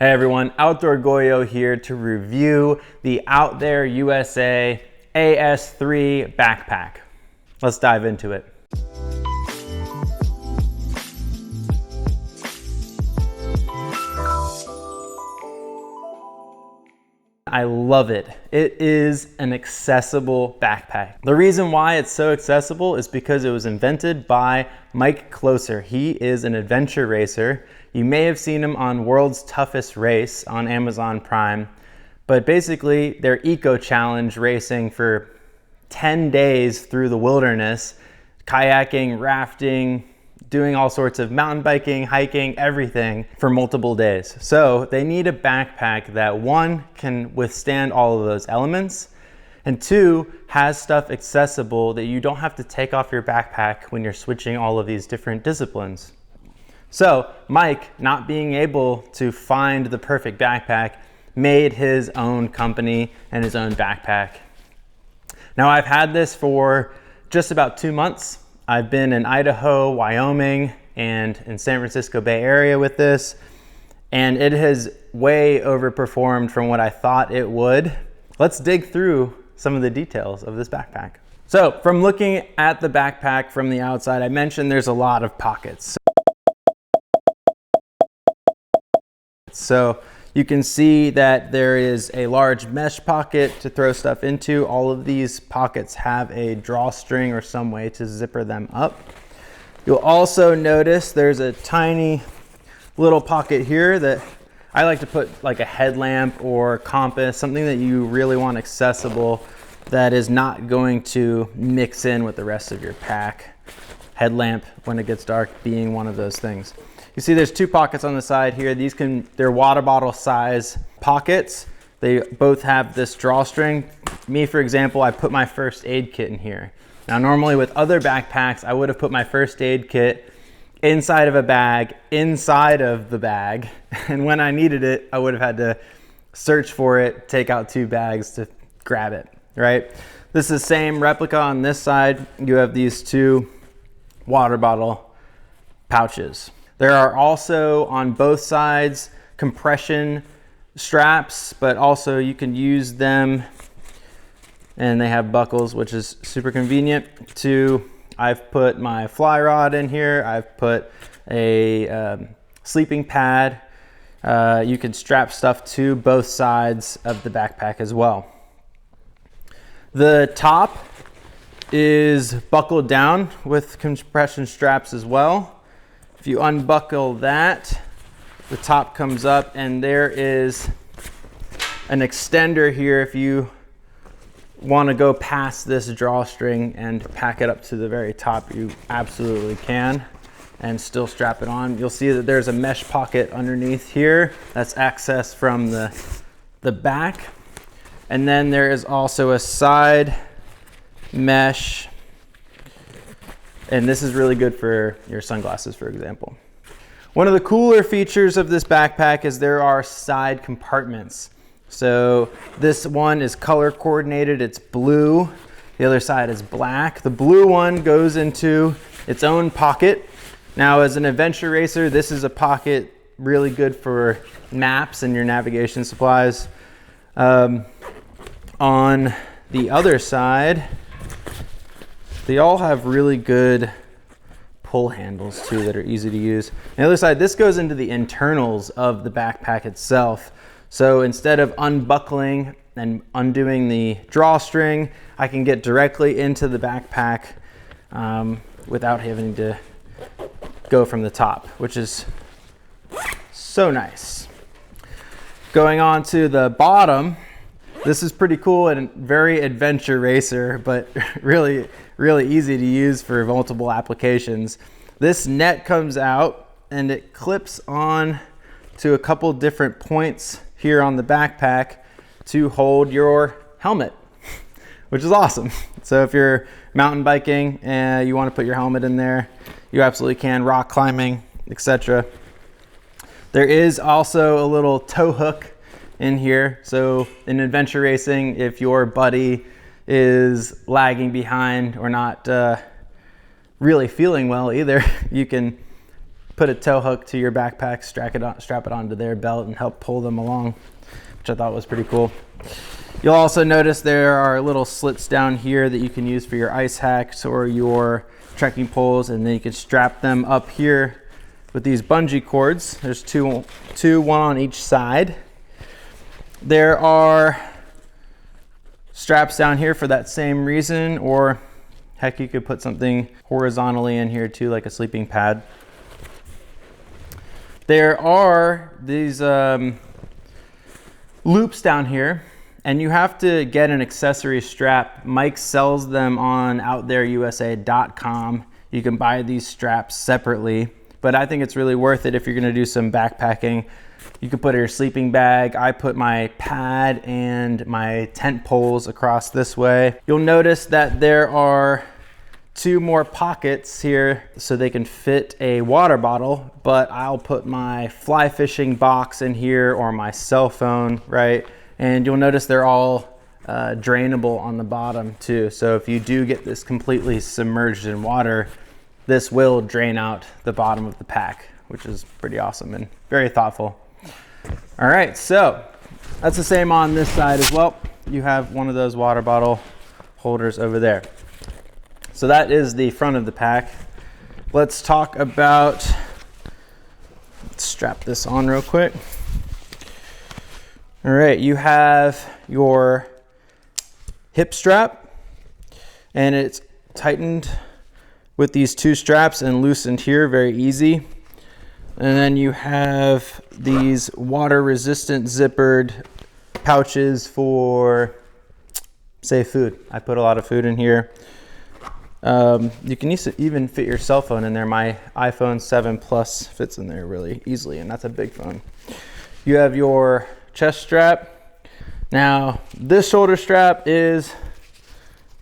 Hey everyone, Outdoor Goyo here to review the OutThere USA AS3 backpack. Let's dive into it. I love it. It is an accessible backpack. The reason why it's so accessible is because it was invented by Mike Closer. He is an adventure racer. You may have seen him on World's Toughest Race on Amazon Prime, but basically they're eco challenge racing for 10 days through the wilderness, kayaking, rafting, doing all sorts of mountain biking, hiking, everything for multiple days. So they need a backpack that one, can withstand all of those elements, and two, has stuff accessible that you don't have to take off your backpack when you're switching all of these different disciplines. So Mike, not being able to find the perfect backpack, made his own company and his own backpack. Now I've had this for just about 2 months. I've been in Idaho, Wyoming, and in San Francisco Bay Area with this, and it has way overperformed from what I thought it would. Let's dig through some of the details of this backpack. So from looking at the backpack from the outside, I mentioned there's a lot of pockets. So you can see that there is a large mesh pocket to throw stuff into. All of these pockets have a drawstring or some way to zipper them up. You'll also notice there's a tiny little pocket here that I like to put like a headlamp or compass, something that you really want accessible that is not going to mix in with the rest of your pack. Headlamp when it gets dark being one of those things. You see there's 2 pockets on the side here. They're water bottle size pockets. They both have this drawstring. Me, for example, I put my first aid kit in here. Now normally with other backpacks, I would have put my first aid kit inside of a bag, inside of the bag. And when I needed it, I would have had to search for it, take out 2 bags to grab it, right? This is the same replica on this side. You have these 2 water bottle pouches. There are also on both sides compression straps, but also you can use them, and they have buckles, which is super convenient. I've put my fly rod in here. I've put a sleeping pad. You can strap stuff to both sides of the backpack as well. The top is buckled down with compression straps as well. If you unbuckle that, the top comes up, and there is an extender here if you want to go past this drawstring and pack it up to the very top. You absolutely can, and still strap it on. You'll see that there's a mesh pocket underneath here. That's access from the back. And then there is also a side mesh. And this is really good for your sunglasses, for example. One of the cooler features of this backpack is there are side compartments. So this one is color coordinated, it's blue. The other side is black. The blue one goes into its own pocket. Now as an adventure racer, this is a pocket really good for maps and your navigation supplies. On the other side, they all have really good pull handles too that are easy to use. On the other side, this goes into the internals of the backpack itself. So instead of unbuckling and undoing the drawstring, I can get directly into the backpack without having to go from the top, which is so nice. Going on to the bottom, this is pretty cool and very adventure racer, but really easy to use for multiple applications. This net comes out and it clips on to a couple different points here on the backpack to hold your helmet, which is awesome. So if you're mountain biking and you want to put your helmet in there, you absolutely can. Rock climbing, etc. There is also a little tow hook in here. So in adventure racing, if your buddy is lagging behind or not really feeling well either, you can put a tow hook to your backpack, strap it onto their belt and help pull them along, which I thought was pretty cool. You'll also notice there are little slits down here that you can use for your ice hacks or your trekking poles, and then you can strap them up here with these bungee cords. There's two, one on each side. There are straps down here for that same reason, or heck, you could put something horizontally in here too, like a sleeping pad. There are these loops down here, and you have to get an accessory strap. Mike sells them on OutThereUSA.com. You can buy these straps separately, but I think it's really worth it if you're gonna do some backpacking. You can put your sleeping bag. I put my pad and my tent poles across this way. You'll notice that there are 2 more pockets here so they can fit a water bottle, but I'll put my fly fishing box in here or my cell phone, right? And you'll notice they're all drainable on the bottom too. So if you do get this completely submerged in water, this will drain out the bottom of the pack, which is pretty awesome and very thoughtful. All right, so that's the same on this side as well. You have one of those water bottle holders over there. So that is the front of the pack. Let's talk about, let's strap this on real quick. All right, you have your hip strap, and it's tightened with these 2 straps and loosened here, very easy. And then you have these water resistant zippered pouches for, say, food. I put a lot of food in here. You can even fit your cell phone in there. My iPhone 7 Plus fits in there really easily, and that's a big phone. You have your chest strap. Now, this shoulder strap is,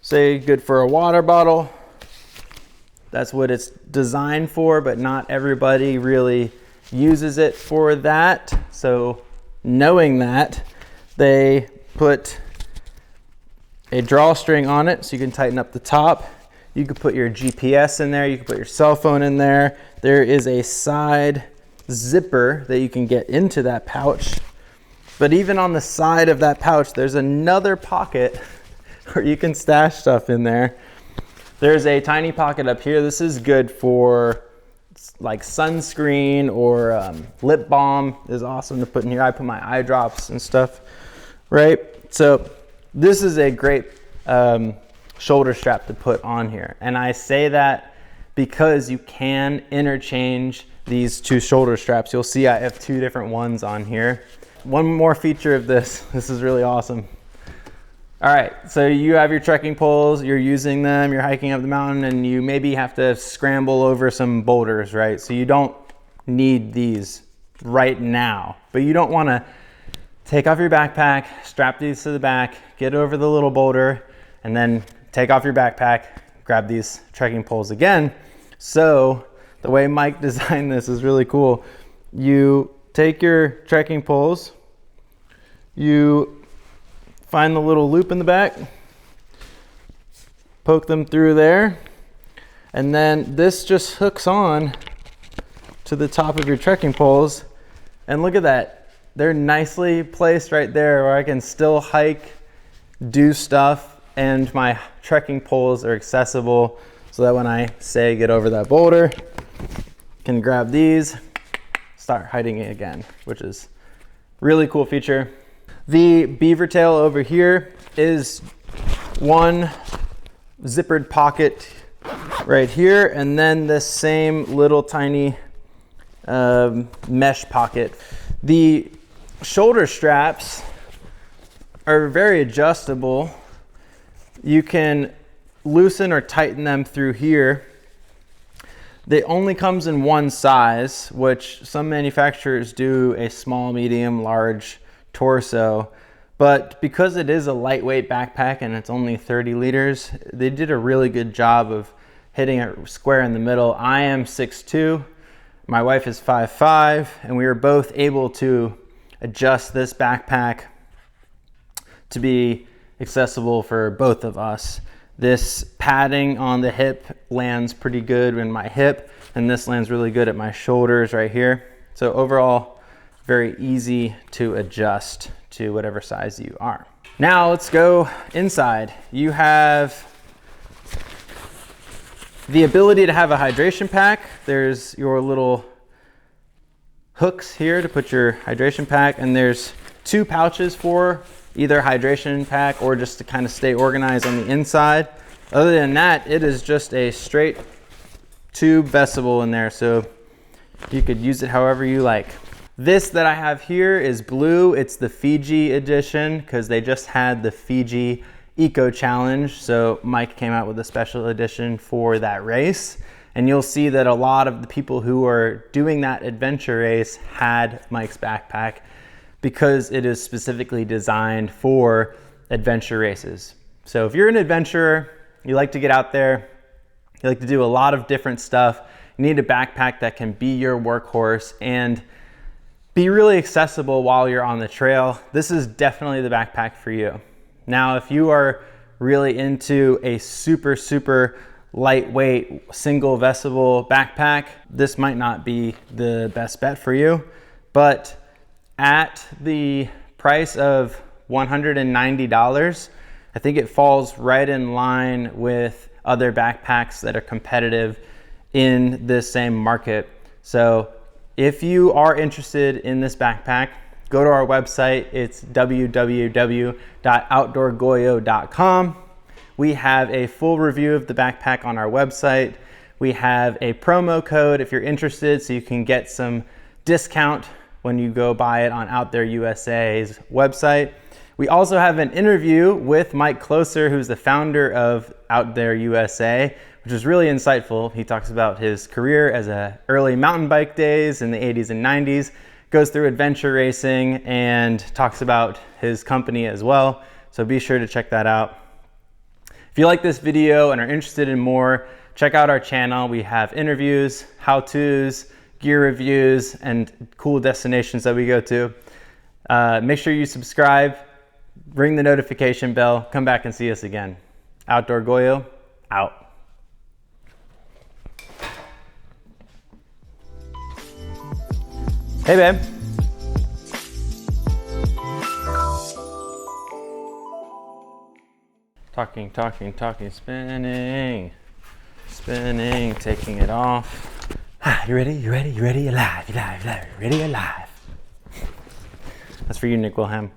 say, good for a water bottle. That's what it's designed for, but not everybody really uses it for that. So knowing that, they put a drawstring on it so you can tighten up the top. You could put your GPS in there. You can put your cell phone in there. There is a side zipper that you can get into that pouch. But even on the side of that pouch, there's another pocket where you can stash stuff in there. There's a tiny pocket up here. This is good for like sunscreen or lip balm is awesome to put in here. I put my eye drops and stuff, right? So this is a great shoulder strap to put on here. And I say that because you can interchange these 2 shoulder straps. You'll see I have 2 different ones on here. One more feature of this is really awesome. All right, so you have your trekking poles, you're using them, you're hiking up the mountain, and you maybe have to scramble over some boulders, right? So you don't need these right now, but you don't wanna take off your backpack, strap these to the back, get over the little boulder, and then take off your backpack, grab these trekking poles again. So the way Mike designed this is really cool. You take your trekking poles, you find the little loop in the back, poke them through there, and then this just hooks on to the top of your trekking poles. And look at that. They're nicely placed right there where I can still hike, do stuff, and my trekking poles are accessible so that when I say get over that boulder, can grab these, start hiking it again, which is really cool feature. The beaver tail over here is one zippered pocket right here, and then this same little tiny mesh pocket. The shoulder straps are very adjustable. You can loosen or tighten them through here. They only comes in one size, which some manufacturers do a small, medium, large torso, but because it is a lightweight backpack and it's only 30 liters, they did a really good job of hitting it square in the middle. I am 6'2", my wife is 5'5", and we were both able to adjust this backpack to be accessible for both of us. This padding on the hip lands pretty good in my hip, and this lands really good at my shoulders right here. So overall, very easy to adjust to whatever size you are. Now let's go inside. You have the ability to have a hydration pack. There's your little hooks here to put your hydration pack, and there's 2 pouches for either hydration pack or just to kind of stay organized on the inside. Other than that, it is just a straight tube vestibule in there, so you could use it however you like. This that I have here is blue. It's the Fiji Edition because they just had the Fiji Eco Challenge. So Mike came out with a special edition for that race. And you'll see that a lot of the people who are doing that adventure race had Mike's backpack because it is specifically designed for adventure races. So if you're an adventurer, you like to get out there, you like to do a lot of different stuff, you need a backpack that can be your workhorse and be really accessible while you're on the trail. This is definitely the backpack for you. Now, if you are really into a super, super lightweight single vestibule backpack, this might not be the best bet for you. But at the price of $190, I think it falls right in line with other backpacks that are competitive in this same market. So if you are interested in this backpack, go to our website. It's www.outdoorgoyo.com. We have a full review of the backpack on our website. We have a promo code if you're interested, so you can get some discount when you go buy it on OutThere USA's website. We also have an interview with Mike Closer, who's the founder of OutThere USA, which is really insightful. He talks about his career as a early mountain bike days in the 80s and 90s, goes through adventure racing, and talks about his company as well. So be sure to check that out. If you like this video and are interested in more, check out our channel. We have interviews, how-tos, gear reviews, and cool destinations that we go to. Make sure you subscribe, ring the notification bell, come back and see us again. Outdoor Goyo, out. Hey, babe. Talking, spinning, taking it off. You ready? You ready? You ready? You're live, you're live, you're live. Ready? You're live. That's for you, Nick Wilhelm.